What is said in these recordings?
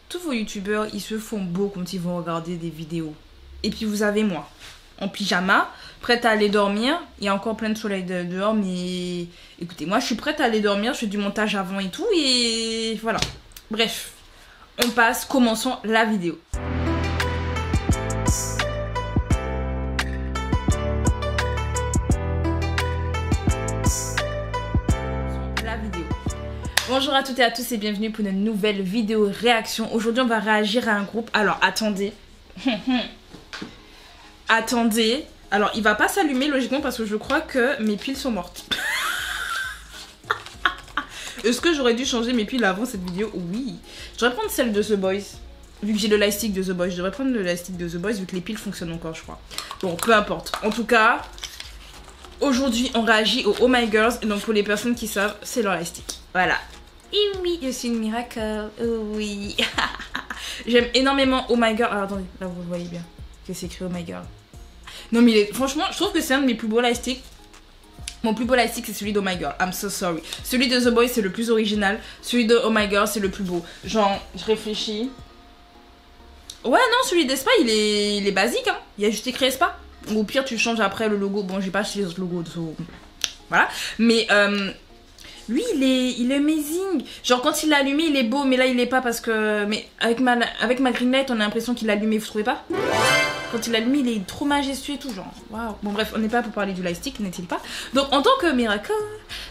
tous vos youtubeurs, ils se font beau quand ils vont regarder des vidéos. Et puis vous avez moi, en pyjama, prête à aller dormir. Il y a encore plein de soleil dehors, mais écoutez, moi je suis prête à aller dormir, je fais du montage avant et tout, et voilà. Bref, on passe, commençons la vidéo. Bonjour à toutes et à tous et bienvenue pour une nouvelle vidéo réaction. Aujourd'hui on va réagir à un groupe. Alors attendez. Attendez. Alors il va pas s'allumer logiquement parce que je crois que mes piles sont mortes. Est-ce que j'aurais dû changer mes piles avant cette vidéo? Oui. Je devrais prendre celle de The Boys. Vu que j'ai le lightstick de The Boys, je devrais prendre le lightstick de The Boys vu que les piles fonctionnent encore je crois. Bon peu importe. En tout cas, aujourd'hui on réagit aux Oh My Girls. Et donc pour les personnes qui savent, c'est leur lightstick. Voilà. Et oui, je suis une miracle. Oui. J'aime énormément Oh My Girl. Alors attendez, là vous le voyez bien que c'est écrit Oh My Girl. Non mais franchement, je trouve que c'est un de mes plus beaux lightsticks. Mon plus beau lightstick c'est celui de Oh My Girl. I'm so sorry. Celui de The Boys c'est le plus original. Celui de Oh My Girl c'est le plus beau. Genre, je réfléchis. Ouais non, celui d'Espa il est basique hein. Il y a juste écrit Espa. Ou au pire tu changes après le logo. Bon j'ai pas acheté les autres logos. Voilà. Mais lui il est amazing. Genre quand il l'a allumé il est beau, mais là il est pas parce que... Mais avec ma green light on a l'impression qu'il l'a allumé, vous trouvez pas? Quand il l'a allumé il est trop majestueux et tout genre. Waouh. Bon bref, on n'est pas pour parler du lightstick, n'est-il pas? Donc en tant que miracle,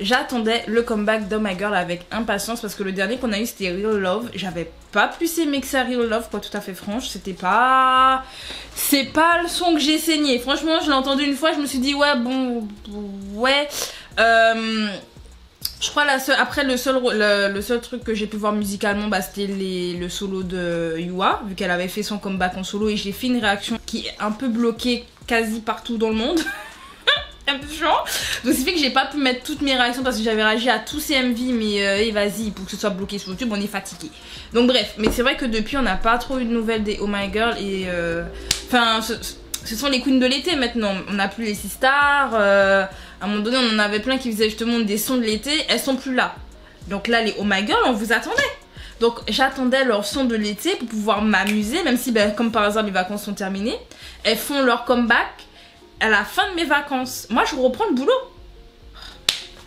j'attendais le comeback d'Oh My Girl avec impatience parce que le dernier qu'on a eu c'était Real Love. J'avais pas plus aimé que ça Real Love, quoi, tout à fait franche. C'était pas... C'est pas le son que j'ai saigné. Franchement je l'ai entendu une fois, je me suis dit ouais bon... Ouais... Je crois après le seul truc que j'ai pu voir musicalement bah, c'était le solo de Yua, vu qu'elle avait fait son comeback en solo et j'ai fait une réaction qui est un peu bloquée quasi partout dans le monde. Un peu chiant. Donc c'est fait que j'ai pas pu mettre toutes mes réactions parce que j'avais réagi à tous ces MV mais vas-y pour que ce soit bloqué sur YouTube on est fatigué. Donc bref, mais c'est vrai que depuis on n'a pas trop eu de nouvelles des Oh My Girl et enfin ce sont les queens de l'été maintenant, on n'a plus les Sistars, à un moment donné on en avait plein qui faisaient justement des sons de l'été, elles sont plus là. Donc là les Oh My Girl on vous attendait. Donc j'attendais leur son de l'été pour pouvoir m'amuser, même si ben, comme par hasard mes vacances sont terminées. Elles font leur comeback à la fin de mes vacances. Moi je reprends le boulot.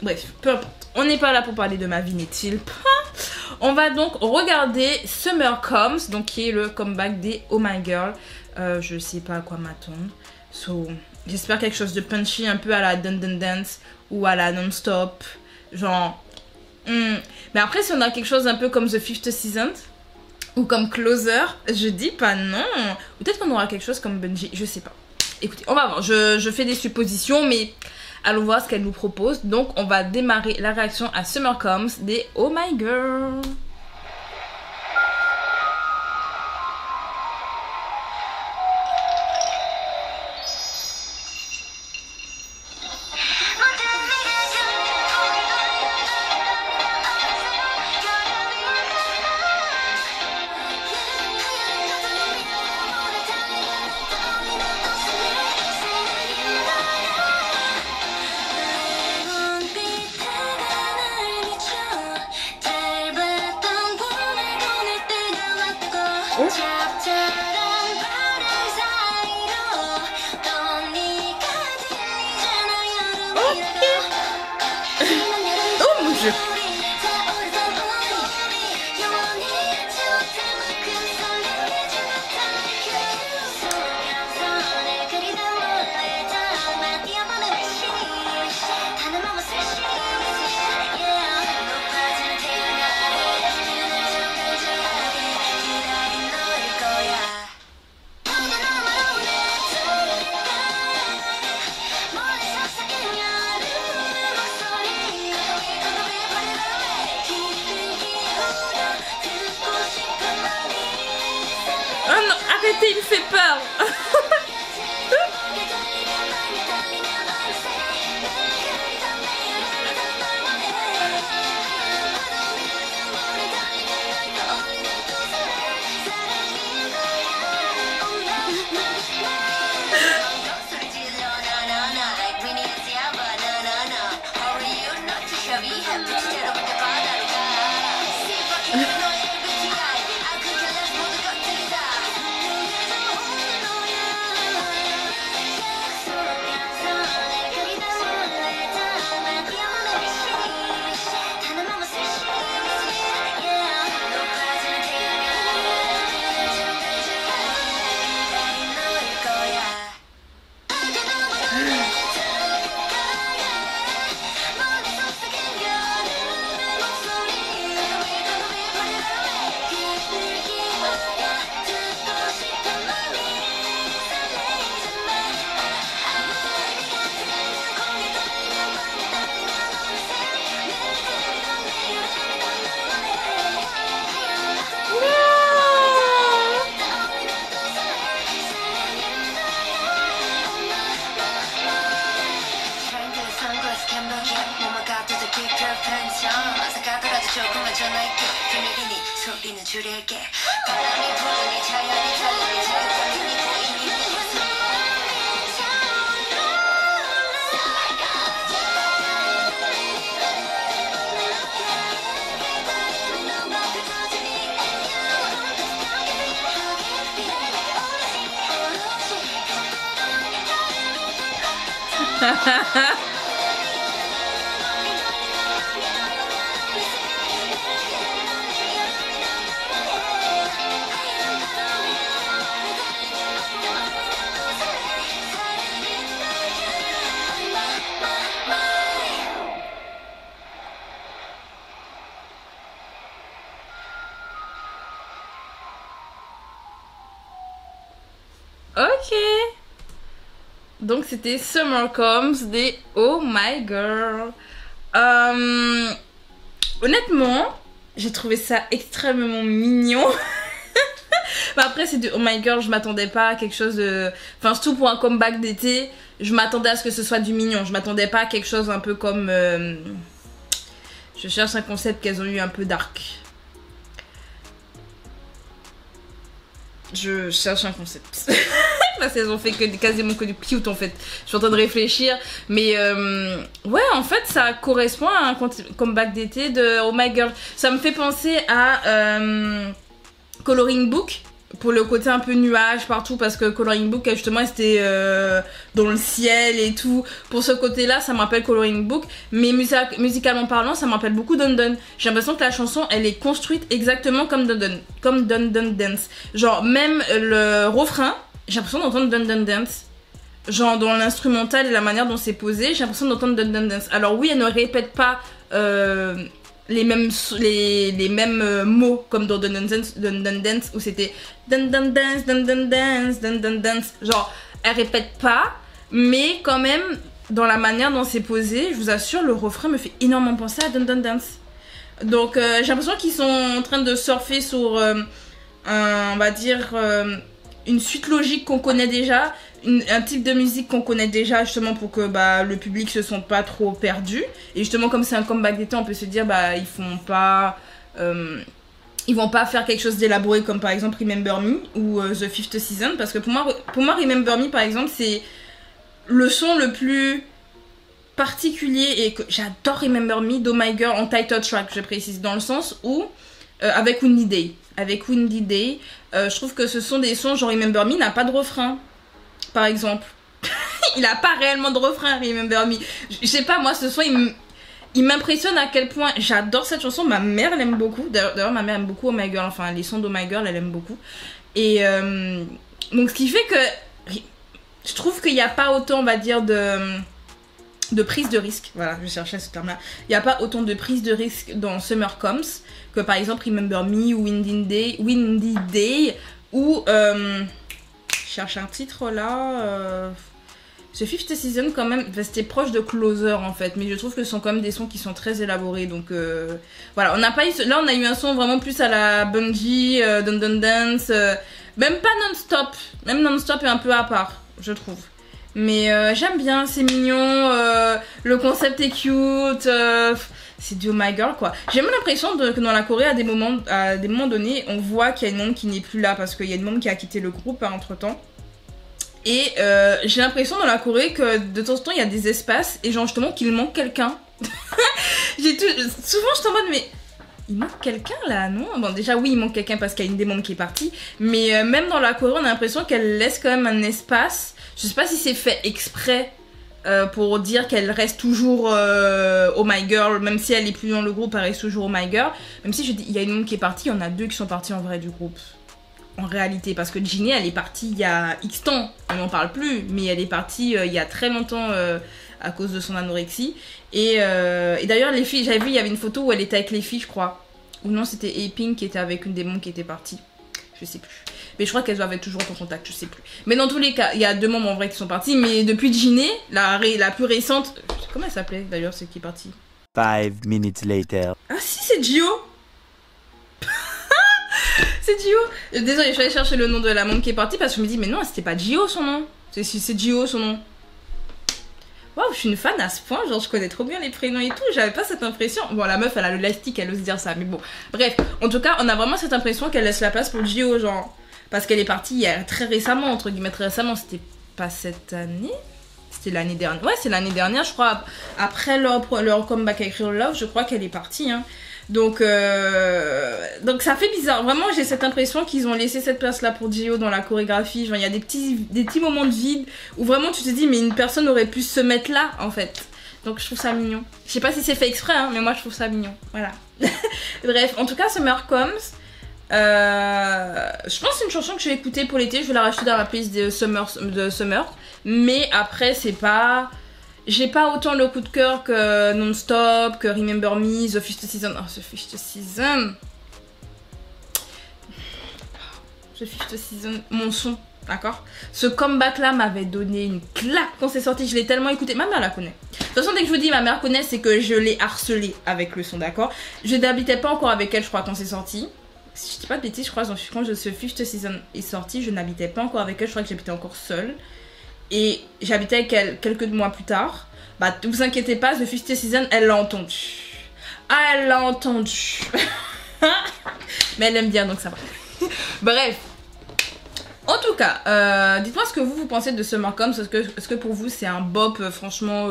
Bref, peu importe. On n'est pas là pour parler de ma vie, n'est-il pas? On va donc regarder Summer Comes, donc qui est le comeback des Oh My Girl. Je sais pas à quoi m'attendre. So, j'espère quelque chose de punchy, un peu à la Dun Dun Dance ou à la Non-Stop. Genre... Mais après, si on a quelque chose un peu comme The Fifth Season ou comme Closer, je dis pas non. Peut-être qu'on aura quelque chose comme Bungie, je sais pas. Écoutez, on va voir. Je fais des suppositions, mais allons voir ce qu'elle nous propose. Donc, on va démarrer la réaction à Summer Comes des Oh My Girl. Oh mon dieu. Oh non, arrêtez, il me fait peur. Ok. Donc c'était Summer Comes des Oh My Girl. Honnêtement, j'ai trouvé ça extrêmement mignon. Bah après c'est du Oh My Girl, je m'attendais pas à quelque chose de... Enfin surtout pour un comeback d'été, je m'attendais à ce que ce soit du mignon. Je m'attendais pas à quelque chose un peu comme... Je cherche un concept qu'elles ont eu un peu dark. Je cherche un concept. Parce qu'elles ont fait quasiment que du cute en fait. Je suis en train de réfléchir. Mais ouais, en fait, ça correspond à un comeback d'été de Oh My Girl. Ça me fait penser à Coloring Book. Pour le côté un peu nuage partout. Parce que Coloring Book, justement, c'était dans le ciel et tout. Pour ce côté-là, ça me rappelle Coloring Book. Mais musicalement parlant, ça me rappelle beaucoup Dun Dun. J'ai l'impression que la chanson, elle est construite exactement comme Dun Dun. Comme Dun Dun Dance. Genre, même le refrain, j'ai l'impression d'entendre Dun Dun Dance. Genre, dans l'instrumental et la manière dont c'est posé, j'ai l'impression d'entendre Dun Dun Dance. Alors oui, elle ne répète pas... les mêmes mots comme dans Dun Dun Dance où c'était Dun Dun Dance, Dun Dun Dance, Dun Dun Dance. Genre, elle répète pas, mais quand même, dans la manière dont c'est posé, je vous assure, le refrain me fait énormément penser à Dun Dun Dance. Donc, j'ai l'impression qu'ils sont en train de surfer sur, on va dire, une suite logique qu'on connaît déjà. Un type de musique qu'on connaît déjà justement pour que le public se sente pas trop perdu. Et justement comme c'est un comeback d'été, on peut se dire ils vont pas faire quelque chose d'élaboré comme par exemple Remember Me ou The Fifth Season, parce que pour moi Remember Me par exemple c'est le son le plus particulier et que j'adore. Remember Me d'Oh My Girl en title track, je précise, dans le sens où avec Windy Day je trouve que ce sont des sons genre Remember Me n'a pas de refrain. Par exemple, il a pas réellement de refrain, Remember Me. Je sais pas, moi ce son il m'impressionne à quel point j'adore cette chanson. Ma mère l'aime beaucoup. D'ailleurs, ma mère aime beaucoup Oh My Girl. Enfin, les sons d'Oh My Girl, elle aime beaucoup. Et donc, ce qui fait que je trouve qu'il n'y a pas autant, on va dire, de prise de risque. Voilà, je cherchais ce terme-là. Il n'y a pas autant de prise de risque dans Summer Comes que par exemple Remember Me ou Windy Day ou. Je cherche un titre là. The Fifth Season quand même, c'était proche de Closer en fait, mais je trouve que ce sont quand même des sons qui sont très élaborés, donc voilà, on n'a pas eu, là on a eu un son vraiment plus à la Bungie, Dun Dun Dance, même pas non-stop, même non-stop est un peu à part, je trouve. Mais j'aime bien, c'est mignon, le concept est cute, c'est du Oh My Girl quoi. J'ai même l'impression que dans la Corée à des moments donnés, on voit qu'il y a une membre qui n'est plus là parce qu'il y a une membre qui a quitté le groupe entre temps. Et j'ai l'impression dans la Corée que de temps en temps il y a des espaces et genre justement qu'il manque quelqu'un. Souvent je suis en mode mais il manque quelqu'un là, non? Bon déjà oui il manque quelqu'un parce qu'il y a une des membres qui est partie, mais même dans la Corée on a l'impression qu'elle laisse quand même un espace. Je sais pas si c'est fait exprès pour dire qu'elle reste toujours Oh My Girl, même si elle est plus dans le groupe, elle reste toujours Oh My Girl. Même si je dis il y a une membre qui est partie, il y en a deux qui sont partis en vrai du groupe. En réalité, parce que Jinhee elle est partie il y a X temps, on n'en parle plus, mais elle est partie il y a très longtemps à cause de son anorexie. Et d'ailleurs les filles, j'avais vu il y avait une photo où elle était avec les filles je crois. Ou non c'était A-Pink qui était avec une des membres qui était partie. Je sais plus. Mais je crois qu'elles doivent être toujours en contact, je sais plus. Mais dans tous les cas, il y a deux membres en vrai qui sont partis. Mais depuis Jinhee, la plus récente... Comment elle s'appelait d'ailleurs, celle qui est partie? 5 minutes later. Ah si, c'est Jio. C'est Jio. Désolée, je suis allée chercher le nom de la membre qui est partie parce que je me dis, mais non, c'était pas Jio son nom. C'est Jio son nom. waouh, je suis une fan à ce point, genre je connais trop bien les prénoms et tout, j'avais pas cette impression. Bon, la meuf elle a le lastique, elle ose dire ça, mais bon. Bref, en tout cas, on a vraiment cette impression qu'elle laisse la place pour Gio, genre. Parce qu'elle est partie il y a très récemment, entre guillemets, très récemment, c'était pas cette année? C'était l'année dernière. Ouais, c'est l'année dernière, je crois. Après leur comeback avec Real Love, je crois qu'elle est partie, hein. Donc ça fait bizarre. Vraiment, j'ai cette impression qu'ils ont laissé cette place-là pour Gio dans la chorégraphie. Genre, il y a des petits moments de vide où vraiment tu te dis, mais une personne aurait pu se mettre là, en fait. Donc, je trouve ça mignon. Je sais pas si c'est fait exprès, hein, mais moi, je trouve ça mignon. Voilà. Bref, en tout cas, Summer Comes. Je pense que c'est une chanson que je vais écouter pour l'été. Je vais la rajouter dans ma playlist de Summer. Mais après, c'est pas... J'ai pas autant le coup de cœur que Non-Stop, que Remember Me, The Fifth Season. Oh, The Fifth Season. The Fifth Season, mon son, d'accord? Ce comeback-là m'avait donné une claque quand c'est sorti. Je l'ai tellement écouté. Ma mère la connaît. De toute façon, dès que je vous dis ma mère connaît, c'est que je l'ai harcelée avec le son, d'accord? Je n'habitais pas encore avec elle, je crois, quand c'est sorti. Si je dis pas de bêtises, je crois, quand ce Fifth Season est sorti, je n'habitais pas encore avec elle. Je crois que j'habitais encore seule. Et j'habitais avec elle quelques mois plus tard. Bah, ne vous inquiétez pas, The Fifth Season, elle l'a entendu. Ah, elle l'a entendu. Mais elle aime bien, donc ça va. Bref. En tout cas, dites-moi ce que vous pensez de Summer Comes. Est-ce que pour vous c'est un bop franchement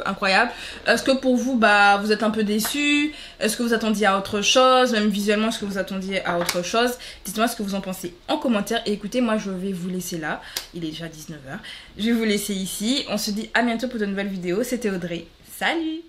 incroyable? Est-ce que pour vous bah vous êtes un peu déçus? Est-ce que vous attendiez à autre chose? Même visuellement, est-ce que vous attendiez à autre chose? Dites-moi ce que vous en pensez en commentaire. Et écoutez, moi je vais vous laisser là. Il est déjà 19h. Je vais vous laisser ici. On se dit à bientôt pour de nouvelles vidéos. C'était Audrey. Salut!